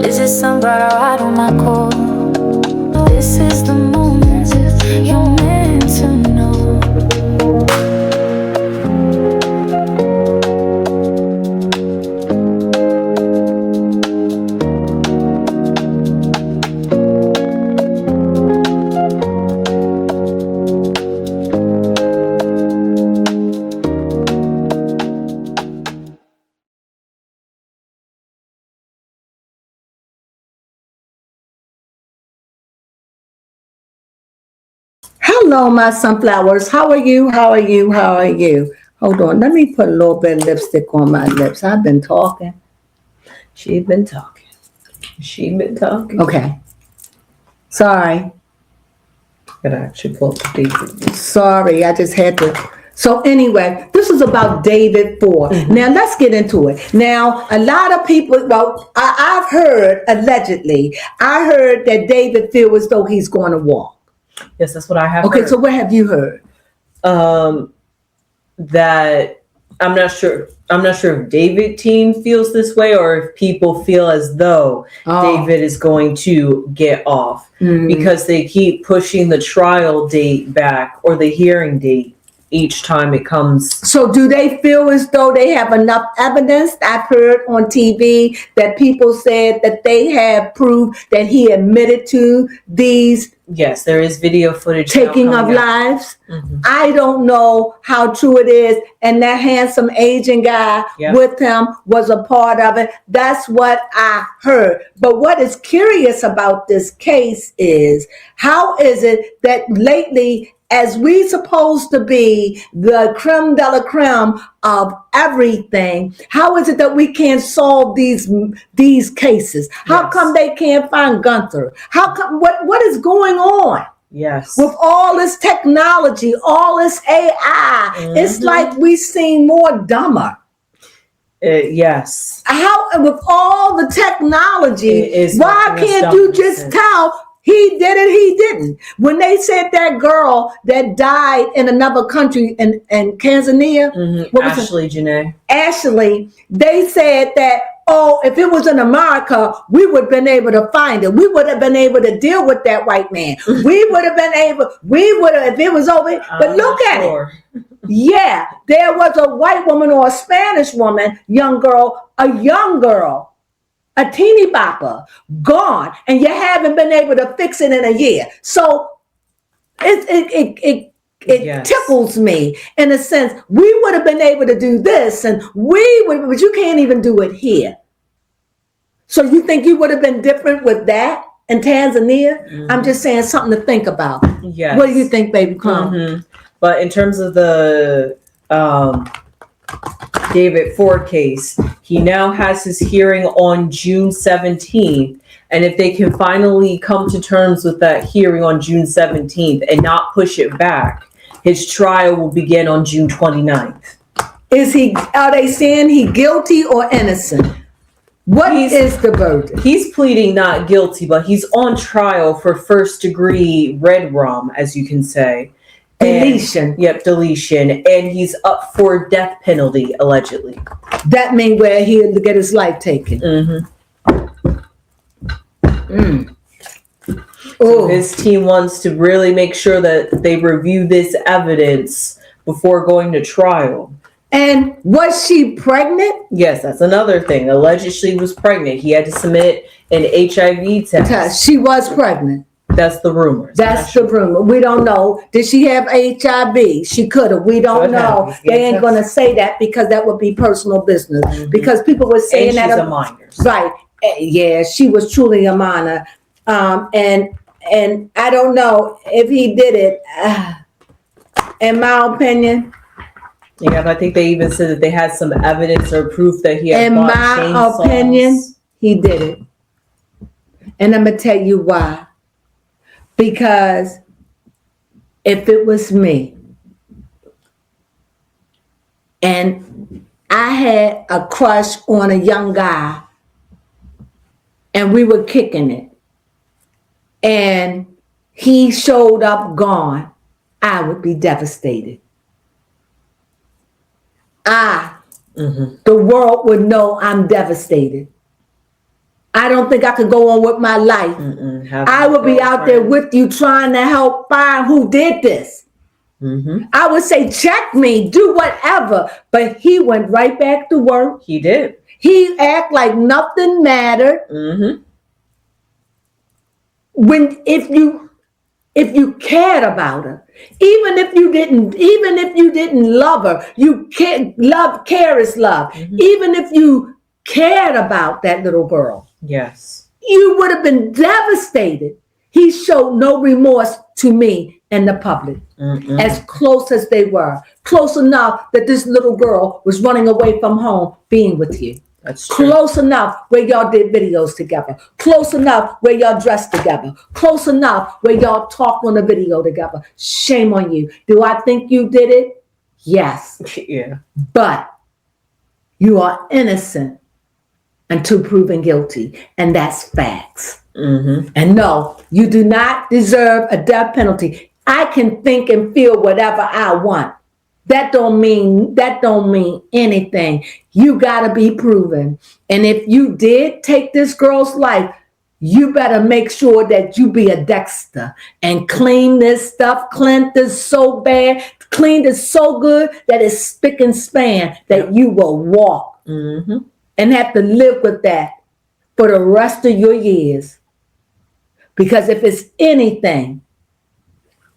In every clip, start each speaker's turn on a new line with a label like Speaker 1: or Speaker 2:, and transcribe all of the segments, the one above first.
Speaker 1: Is it somebody right on my call? This is the moment you're meant to know.
Speaker 2: Hello, my sunflowers. How are you? How are you? How are you? Hold on. Let me put a little bit of lipstick on my lips. I've been talking. She's been talking.
Speaker 3: She's been talking.
Speaker 2: Okay. Sorry.
Speaker 3: Gotta actually pull up the date.
Speaker 2: Sorry. I just had to. So anyway, this is about David 4. Now, let's get into it. Now, a lot of people, well, I've heard, allegedly, I heard that David feels as though he's going to walk.
Speaker 3: Yes, that's what I have
Speaker 2: Okay,
Speaker 3: heard.
Speaker 2: so what have you heard?
Speaker 3: That I'm not sure if David team feels this way or if people feel as though David is going to get off because they keep pushing the trial date back or the hearing date each time it comes.
Speaker 2: So do they feel as though they have enough evidence? I've heard on TV that people said that they have proof that he admitted to these.
Speaker 3: Yes, there is video footage.
Speaker 2: Taking of lives. I don't know how true it is. And that handsome Asian guy with him was a part of it. That's what I heard. But what is curious about this case is, how is it that lately, as we supposed to be the creme de la creme of everything, how is it that we can't solve these cases? How come they can't find Gunther? How come, what is going on?
Speaker 3: Yes.
Speaker 2: With all this technology, all this AI, it's like we seem more dumber.
Speaker 3: Yes.
Speaker 2: How, with all the technology, why can't you just tell he did it, he didn't? When they said that girl that died in another country in Tanzania,
Speaker 3: Ashley Janae.
Speaker 2: Ashley, they said that, oh, if it was in America, we would have been able to find it. We would have been able to deal with that white man. We would have been able, if it was over. But look at it. Yeah, there was a white woman or a Spanish woman, a young girl, a teeny bopper, gone, and you haven't been able to fix it in a year. So it tickles me in a sense. We would have been able to do this, and but you can't even do it here. So you think you would have been different with that in Tanzania? I'm just saying something to think about.
Speaker 3: Yes.
Speaker 2: What do you think, baby Clown?
Speaker 3: But in terms of the David Ford case, he now has his hearing on June 17th. And if they can finally come to terms with that hearing on June 17th and not push it back, his trial will begin on June 29th.
Speaker 2: Are they saying he guilty or innocent? What is the verdict?
Speaker 3: He's pleading not guilty, but he's on trial for first degree red rum, as you can say.
Speaker 2: Deletion.
Speaker 3: Deletion. And he's up for death penalty, allegedly.
Speaker 2: That means where he'll get his life taken.
Speaker 3: So his team wants to really make sure that they review this evidence before going to trial.
Speaker 2: And was she pregnant?
Speaker 3: Yes, that's another thing. Allegedly, she was pregnant. He had to submit an HIV test.
Speaker 2: She was pregnant.
Speaker 3: That's the rumor.
Speaker 2: That's the rumor. We don't know. Did she have HIV? She could have. We don't know. They ain't going to say that because that would be personal business. Because people were saying that.
Speaker 3: She's a minor.
Speaker 2: Right. Yeah, she was truly a minor. And I don't know if he did it. In my opinion.
Speaker 3: Yeah, I think they even said that they had some evidence or proof that he had bought chainsaws. In my opinion,
Speaker 2: he did it. And I'm going to tell you why. Because if it was me and I had a crush on a young guy and we were kicking it and he showed up gone, I would be devastated. The world would know I'm devastated. I don't think I could go on with my life. I would be out there with you trying to help find who did this. I would say, check me, do whatever. But he went right back to work.
Speaker 3: He did.
Speaker 2: He act like nothing mattered. If you cared about her, even if you didn't love her, care is love. Even if you cared about that little girl,
Speaker 3: yes,
Speaker 2: you would have been devastated. He showed no remorse to me and the public, as close as they were, close enough that this little girl was running away from home being with you.
Speaker 3: That's true.
Speaker 2: Close enough where y'all did videos together. Close enough where y'all dressed together. Close enough where y'all talked on a video together. Shame on you. Do I think you did it? Yes.
Speaker 3: Yeah.
Speaker 2: But you are innocent until proven guilty. And that's facts. And no, you do not deserve a death penalty. I can think and feel whatever I want. That don't mean anything. You gotta be proven. And if you did take this girl's life, you better make sure that you be a Dexter and clean this stuff, clean this so bad, clean this so good that it's spick and span, that you will walk and have to live with that for the rest of your years. Because if it's anything,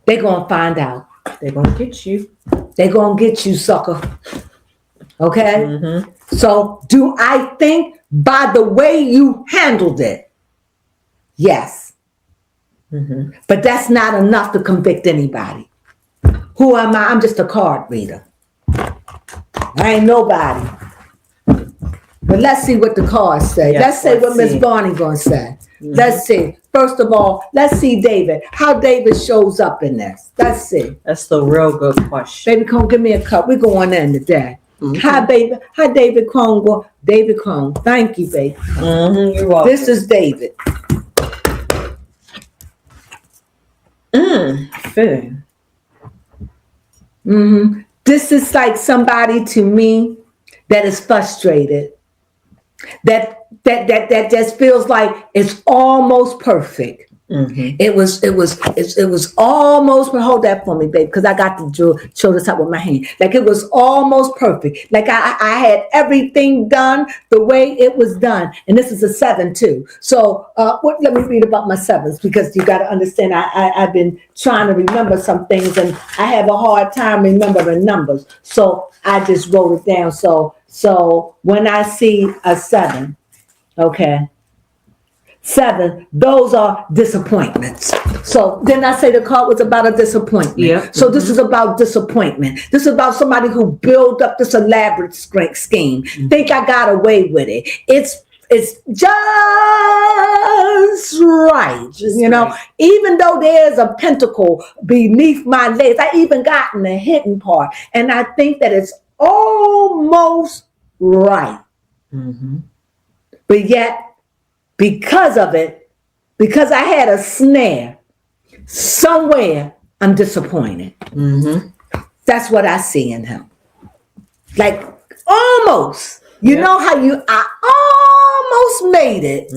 Speaker 2: they're gonna find out.
Speaker 3: They're gonna get you.
Speaker 2: They're going to get you, sucker. Okay? So do I think by the way you handled it? Yes. But that's not enough to convict anybody. Who am I? I'm just a card reader. I ain't nobody. But let's see what the cards say.
Speaker 3: Yes,
Speaker 2: let's say what Miss Barney going to say. Let's see. First of all, let's see David. How David shows up in this. Let's see.
Speaker 3: That's the real good question.
Speaker 2: Baby, come give me a cup. We're going in today. Hi, baby. Hi, David Crone. David Crone. Thank you, baby.
Speaker 3: You're welcome.
Speaker 2: This is David.
Speaker 3: Fitting.
Speaker 2: This is like somebody to me that is frustrated. That just feels like it's almost perfect. It was almost, but hold that for me, babe, because I got to show this up with my hand. Like it was almost perfect. Like I had everything done the way it was done. And this is a 7 too. So let me read about my 7s, because you got to understand I've been trying to remember some things and I have a hard time remembering numbers. So I just wrote it down. So when I see a 7, okay, 7, those are disappointments. So then I say the card was about a disappointment.
Speaker 3: Yeah.
Speaker 2: So this is about disappointment. This is about somebody who built up this elaborate scheme. Think I got away with it. It's just right. Even though there's a pentacle beneath my legs, I even got in the hidden part. And I think that it's almost right. But yet, because of it, because I had a snare, somewhere I'm disappointed. That's what I see in him. Like almost. You know how I almost made it,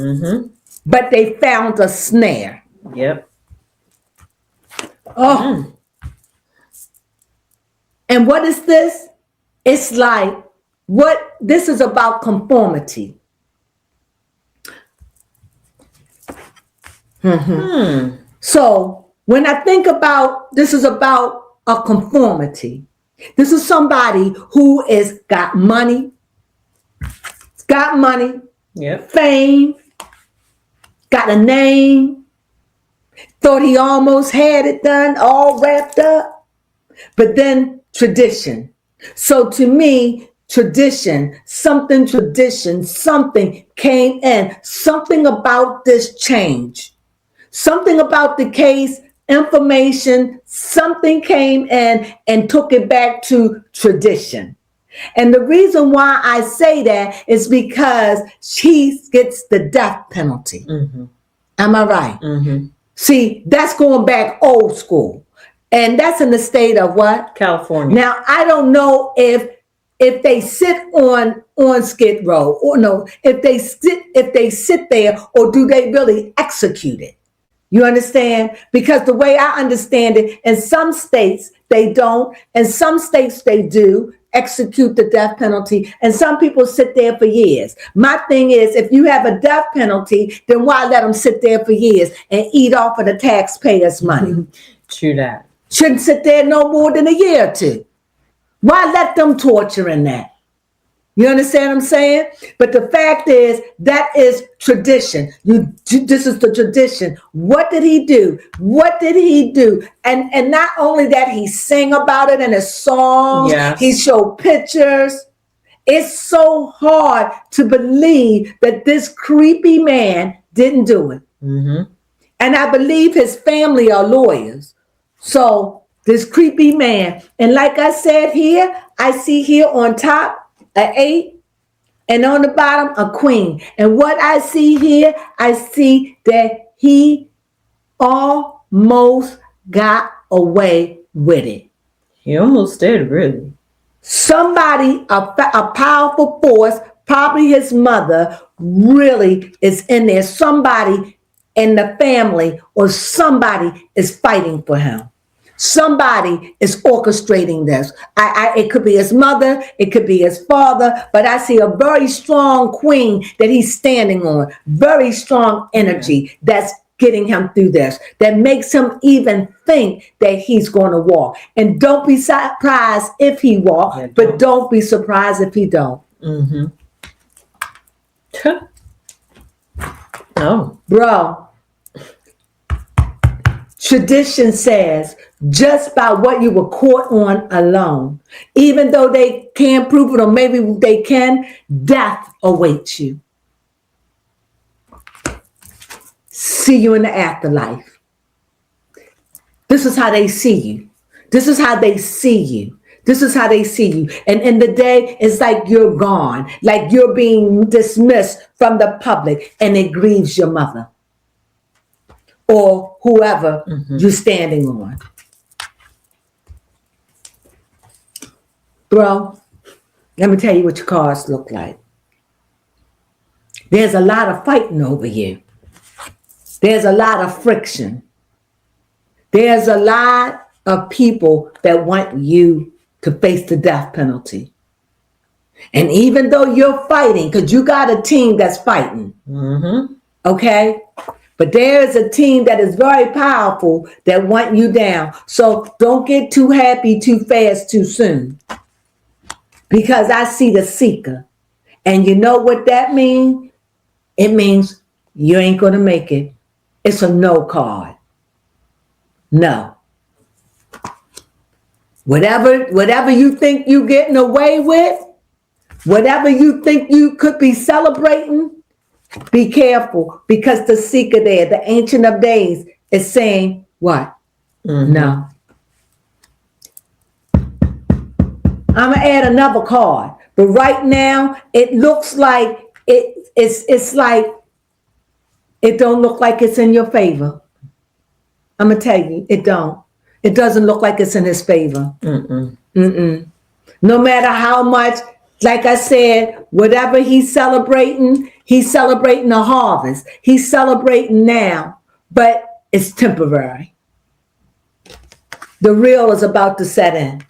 Speaker 2: but they found a snare.
Speaker 3: Yep.
Speaker 2: Oh. And what is this? It's like, this is about conformity. So when I think about, this is about a conformity. This is somebody who is got money, fame, got a name, thought he almost had it done, all wrapped up, but then tradition. So to me, tradition came in, something about this change. Something about the case, information, something came in and took it back to tradition. And the reason why I say that is because she gets the death penalty. Am I right? See, that's going back old school. And that's in the state of what?
Speaker 3: California.
Speaker 2: Now, I don't know if they sit on on Skid Row, or no, if they sit there, or do they really execute it? You understand? Because the way I understand it, in some states they don't, in some states they do execute the death penalty, and some people sit there for years. My thing is, if you have a death penalty, then why let them sit there for years and eat off of the taxpayers' money?
Speaker 3: True that.
Speaker 2: Shouldn't sit there no more than a year or two. Why let them torture in that? You understand what I'm saying? But the fact is, that is tradition. This is the tradition. What did he do? What did he do? And not only that, he sang about it in his songs.
Speaker 3: Yes.
Speaker 2: He showed pictures. It's so hard to believe that this creepy man didn't do it.
Speaker 3: Mm-hmm.
Speaker 2: And I believe his family are lawyers. So this creepy man, and like I said here, I see here on top, an 8, and on the bottom, a queen. And what I see here, I see that he almost got away with it.
Speaker 3: He almost did, really.
Speaker 2: Somebody, a powerful force, probably his mother, really is in there. Somebody in the family or somebody is fighting for him. Somebody is orchestrating this. It could be his mother, it could be his father, but I see a very strong queen that he's standing on. Very strong energy that's getting him through this, that makes him even think that he's going to walk. And don't be surprised if he walks, but don't be surprised if he don't.
Speaker 3: Mm-hmm. Oh.
Speaker 2: Bro, tradition says just by what you were caught on alone, even though they can't prove it, or maybe they can, death awaits you. See you in the afterlife. This is how they see you. This is how they see you. This is how they see you. And in the day, it's like you're gone, like you're being dismissed from the public, and it grieves your mother or whoever you're standing on. Bro, let me tell you what your cards look like. There's a lot of fighting over you. There's a lot of friction. There's a lot of people that want you to face the death penalty. And even though you're fighting, because you got a team that's fighting, okay? But there is a team that is very powerful that want you down. So don't get too happy too fast too soon. Because I see the seeker. And you know what that means? It means you ain't going to make it. It's a no card. No. Whatever you think you're getting away with, whatever you think you could be celebrating, be careful, because the seeker there, the Ancient of Days, is saying what? No. I'm going to add another card. But right now, it looks like it's like it don't look like it's in your favor. I'm going to tell you, it don't. It doesn't look like it's in his favor. No matter how much, like I said, whatever he's celebrating a harvest. He's celebrating now, but it's temporary. The real is about to set in.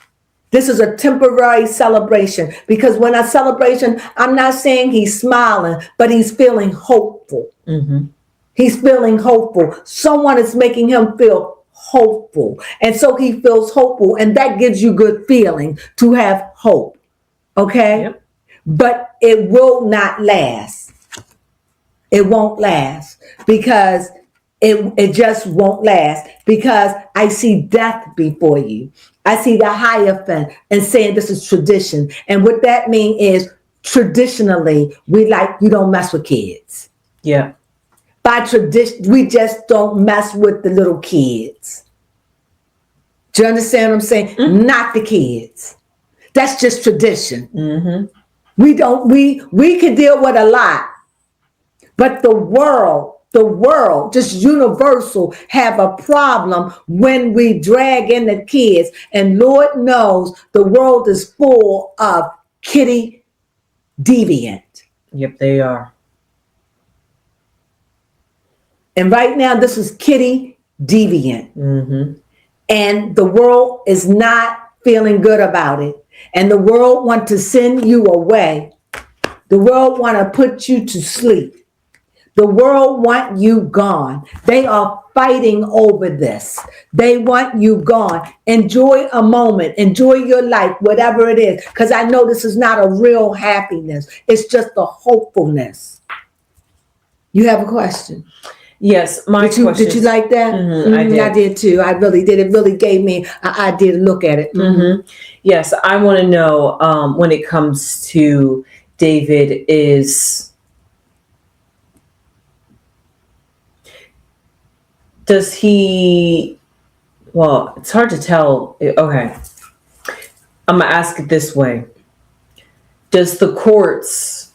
Speaker 2: This is a temporary celebration, because when a celebration, I'm not saying he's smiling, but he's feeling hopeful. He's feeling hopeful. Someone is making him feel hopeful. And so he feels hopeful, and that gives you good feeling to have hope. Okay?
Speaker 3: Yep.
Speaker 2: But it will not last. It won't last, because it just won't last, because I see death before you. I see the Hierophant and saying this is tradition. And what that means is, traditionally, you don't mess with kids.
Speaker 3: Yeah.
Speaker 2: By tradition, we just don't mess with the little kids. Do you understand what I'm saying? Not the kids. That's just tradition. We can deal with a lot, but the world, just universal, have a problem when we drag in the kids. And Lord knows the world is full of kitty deviant.
Speaker 3: Yep, they are.
Speaker 2: And right now, this is Kitty deviant.
Speaker 3: Mm-hmm.
Speaker 2: And the world is not feeling good about it. And the world want to send you away. The world want to put you to sleep. The world want you gone. They are fighting over this. They want you gone. Enjoy a moment. Enjoy your life, whatever it is. Because I know this is not a real happiness. It's just a hopefulness. You have a question?
Speaker 3: Yes,
Speaker 2: Did you like that?
Speaker 3: I did.
Speaker 2: I did too. I really did. It really gave me an idea to look at it.
Speaker 3: Yes, I want to know when it comes to David does he, well, it's hard to tell. Okay. I'm going to ask it this way. Does the courts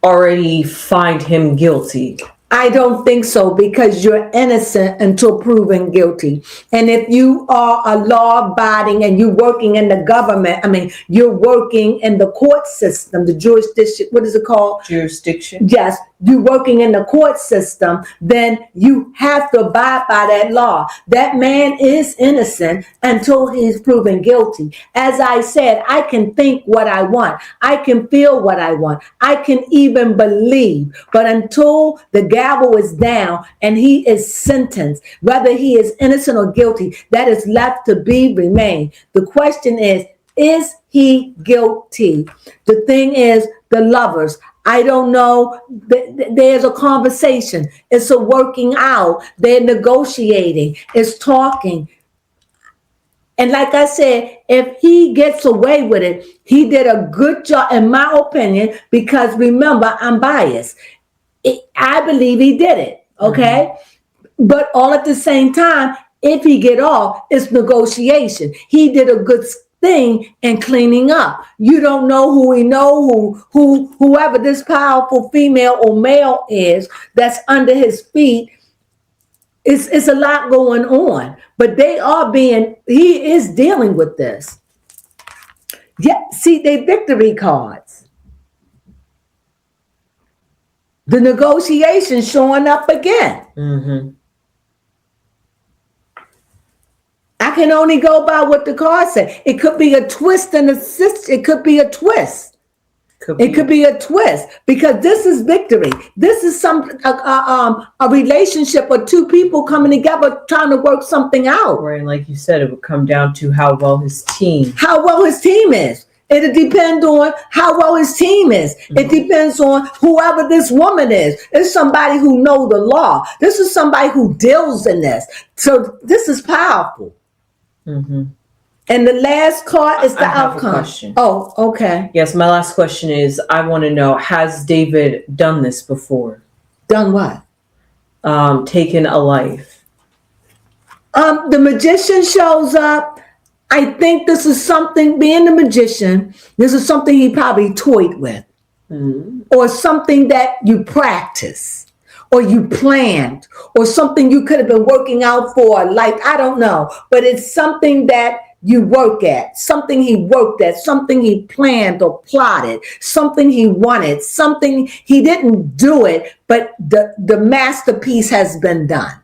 Speaker 3: already find him guilty?
Speaker 2: I don't think so, because you're innocent until proven guilty. And if you are a law-abiding and you're working in the government, you're working in the court system, the jurisdiction, what is it called?
Speaker 3: Jurisdiction.
Speaker 2: Yes, you're working in the court system, then you have to abide by that law. That man is innocent until he's proven guilty. As I said, I can think what I want. I can feel what I want. I can even believe. But until the gavel is down and he is sentenced, whether he is innocent or guilty, that is left to be remain. The question is he guilty? The thing is, the lovers, I don't know. There's a conversation. It's a working out. They're negotiating. It's talking. And like I said, if he gets away with it, he did a good job, in my opinion, because remember, I'm biased. I believe he did it, okay? But all at the same time, if he get off, it's negotiation. He did a good thing in cleaning up. You don't know whoever this powerful female or male is that's under his feet. It's a lot going on, but he is dealing with this. Yeah, see, they victory cards. The negotiation showing up again. I can only go by what the card said. It could be a twist and assist. It could be a twist. It could be a twist, because this is victory. This is a relationship of two people coming together trying to work something out.
Speaker 3: Right, and like you said, it would come down to how well his team
Speaker 2: is. It'll depend on how well his team is. It depends on whoever this woman is. It's somebody who knows the law. This is somebody who deals in this. So this is powerful. And the last card is the outcome.
Speaker 3: A question.
Speaker 2: Oh, okay.
Speaker 3: Yes, my last question is, I want to know, has David done this before?
Speaker 2: Done what?
Speaker 3: Taken a life.
Speaker 2: The magician shows up. I think this is something, being the magician, this is something he probably toyed with. Or something that you practice, or you planned, or something you could have been working out for, like, I don't know. But it's something that you work at, something he worked at, something he planned or plotted, something he wanted, something he didn't do it, but the masterpiece has been done.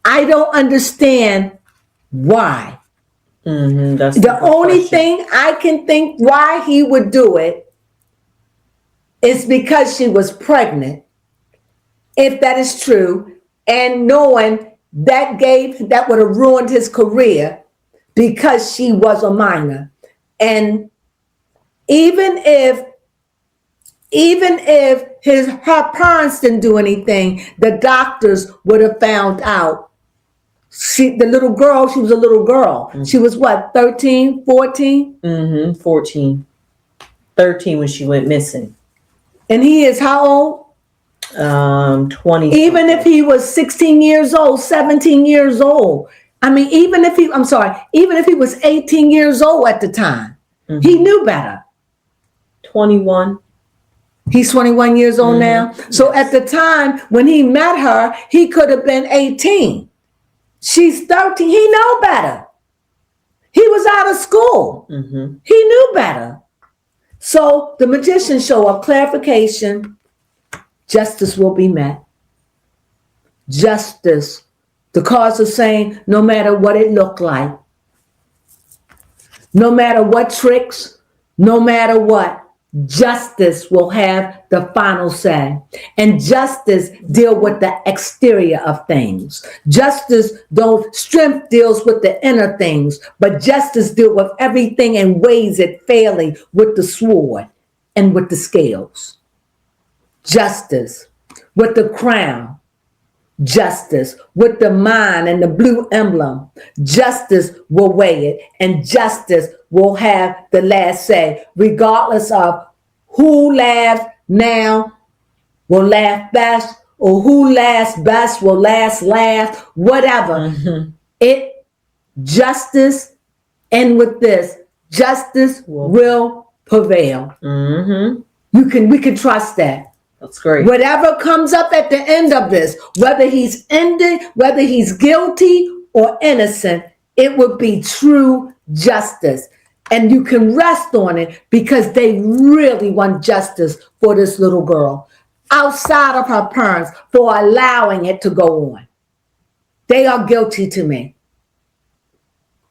Speaker 2: I don't understand why.
Speaker 3: That's
Speaker 2: the only thing I can think why he would do it is because she was pregnant, if that is true, and knowing that would have ruined his career because she was a minor. And even if her parents didn't do anything, the doctors would have found out. The little girl, she was a little girl. She was what, 13, 14?
Speaker 3: 14. 13 when she went missing.
Speaker 2: And he is how old?
Speaker 3: 20.
Speaker 2: Even if he was 16 years old, 17 years old. Even if he was 18 years old at the time, he knew better.
Speaker 3: 21.
Speaker 2: He's 21 years old now. So at the time when he met her, he could have been 18. She's 13. He knew better. He was out of school. He knew better. So the magician show up, clarification, justice will be met. Justice. The cards are saying no matter what it looked like, no matter what tricks, no matter what, justice will have the final say. And justice deal with the exterior of things. Justice strength deals with the inner things, but justice deal with everything and weighs it fairly with the sword and with the scales. Justice with the crown. Justice with the mind and the blue emblem. Justice will weigh it, and justice will have the last say, regardless of who laughs now will laugh best, or who laughs best will last laugh, whatever. Justice, and with this, justice will prevail. We can trust that.
Speaker 3: That's great.
Speaker 2: Whatever comes up at the end of this, whether he's guilty or innocent, it would be true justice. And you can rest on it because they really want justice for this little girl outside of her parents for allowing it to go on. They are guilty to me.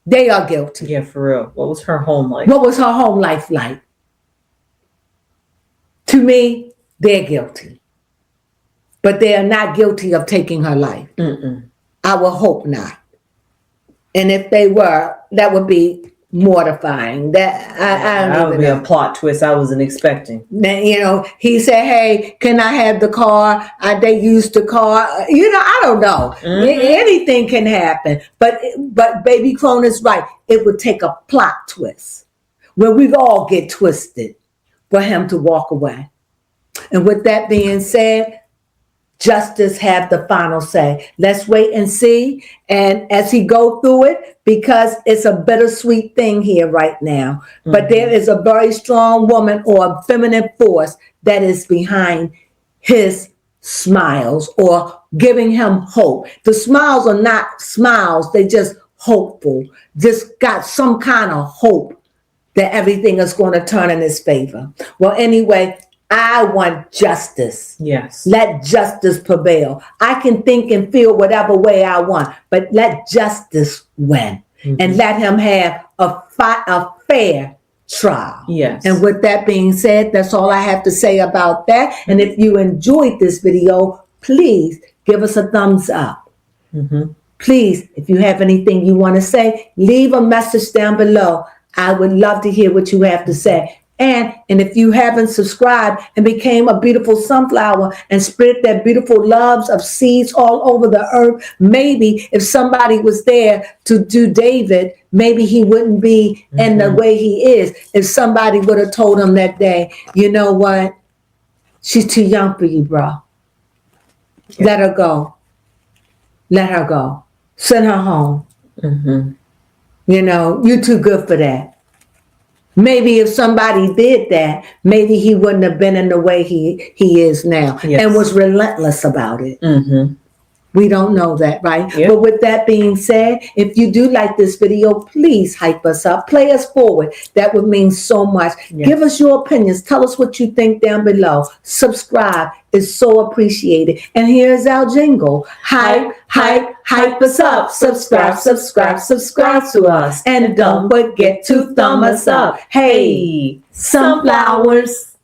Speaker 2: They are guilty.
Speaker 3: Yeah, for real. What was her home like?
Speaker 2: What was her home life like? To me, they're guilty. But they are not guilty of taking her life. I would hope not. And if they were, that would be mortifying. That
Speaker 3: would be a plot twist I wasn't expecting.
Speaker 2: You know, he said, "Hey, can I have the car?" They used the car. You know, I don't know. Anything can happen. But Baby Crone is right. It would take a plot twist where we all get twisted for him to walk away. And with that being said, justice have the final say. Let's wait and see. And as he go through it, because it's a bittersweet thing here right now, but there is a very strong woman or a feminine force that is behind his smiles or giving him hope. The smiles are not smiles. They just hopeful. Just got some kind of hope that everything is going to turn in his favor. Well, anyway, I want justice.
Speaker 3: Yes.
Speaker 2: Let justice prevail. I can think and feel whatever way I want, but let justice win and let him have a fair trial.
Speaker 3: Yes.
Speaker 2: And with that being said, that's all I have to say about that. And if you enjoyed this video, please give us a thumbs up. Please, if you have anything you want to say, leave a message down below. I would love to hear what you have to say. And if you haven't subscribed and became a beautiful sunflower and spread that beautiful loves of seeds all over the earth, maybe if somebody was there to do David, maybe he wouldn't be in the way he is. If somebody would have told him that day, you know what? She's too young for you, bro. Yeah. Let her go. Let her go. Send her home. You know, you're too good for that. Maybe if somebody did that, maybe he wouldn't have been in the way he is now and was relentless about it. We don't know that, right? But with that being said, if you do like this video, please hype us up. Play us forward. That would mean so much. Give us your opinions. Tell us what you think down below. Subscribe is so appreciated. And here's our jingle. Hype, hype, hype us up. Subscribe, subscribe, subscribe to us. And don't forget to thumb us up. Hey, sunflowers.